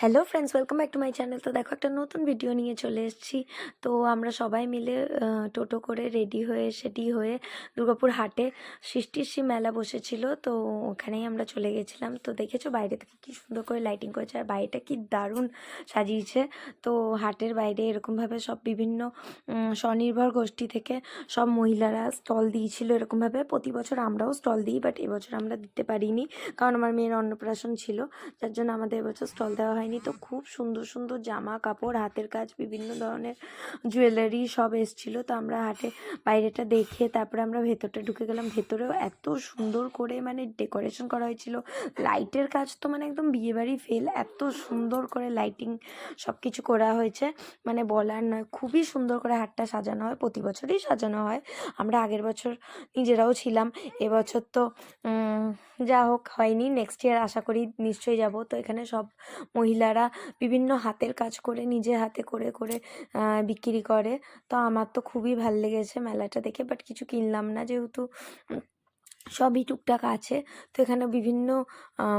Hello friends, welcome back to my channel. তো দেখো, একটা নতুন ভিডিও নিয়ে চলে এসেছি। তো আমরা সবাই মিলে টোটো করে রেডি হয়ে সেটি হয়ে দুর্গাপুর হাটে সৃষ্টিশ্রী মেলা বসেছিল। তো ওখানেই আমরা চলে গেছিলাম। তো দেখেছো বাইরে থেকে কি সুন্দর করে লাইটিং করেছে, আর বাইরেটা কি দারুণ সাজিয়েছে। তো হাটের বাইরে এরকমভাবে সব বিভিন্ন স্বনির্ভর গোষ্ঠী থেকে সব মহিলারা স্টল দিয়েছিল। এরকমভাবে প্রতি বছর আমরাও স্টল দিই, বাট এবছর আমরা দিতে পারিনি, কারণ আমার মেয়ের অন্নপ্রাশন ছিল, যার জন্য আমাদের এবছর স্টল দেওয়া হয়নি। তো খুব সুন্দর সুন্দর জামা কাপড়, হাতের কাজ, বিভিন্ন ধরনের জুয়েলারি সব এসেছিলো। তো আমরা হাটে বাইরেটা দেখে তারপরে আমরা ভেতরটা ঢুকে গেলাম। ভেতরেও এত সুন্দর করে মানে ডেকোরেশন করা হয়েছিল, লাইটের কাজ তো মানে একদম বিয়েবাড়ি ফেল, এত সুন্দর করে লাইটিং সব কিছু করা হয়েছে, মানে বলার নয়। খুবই সুন্দর করে হাটটা সাজানো হয়, প্রতি বছরই সাজানো হয়। আমরা আগের বছর নিজেরাও ছিলাম, এবছর তো যা হোক হয়নি, নেক্সট ইয়ার আশা করি নিশ্চয়ই যাব। তো এখানে সব মহিলারা বিভিন্ন হাতের কাজ করে নিজে হাতে করে করে বিক্রি করে। তো আমার তো খুবই ভাল লেগেছে মেলাটা দেখে, বাট কিছু কিনলাম না, যেহেতু সবই টুকটাক আছে। তো এখানে বিভিন্ন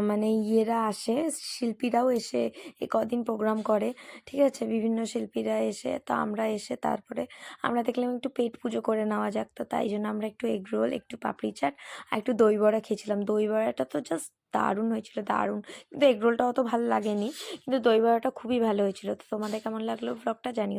মানে ইয়েরা আসে, শিল্পীরাও এসে এ কদিন প্রোগ্রাম করে, ঠিক আছে, বিভিন্ন শিল্পীরা এসে। তো আমরা এসে তারপরে আমরা দেখলাম একটু পেট পুজো করে নেওয়া যাক। তো তাই জন্য আমরা একটু এগ রোল, একটু পাপড়ি চাট আর একটু দই বড়া খেয়েছিলাম। দই বড়াটা তো জাস্ট দারুণ হয়েছিল, দারুণ। কিন্তু এগ রোলটা অত ভালো লাগেনি, কিন্তু দই বড়াটা খুবই ভালো হয়েছিল। তো তোমাদের কেমন লাগলো ব্লগটা জানিও।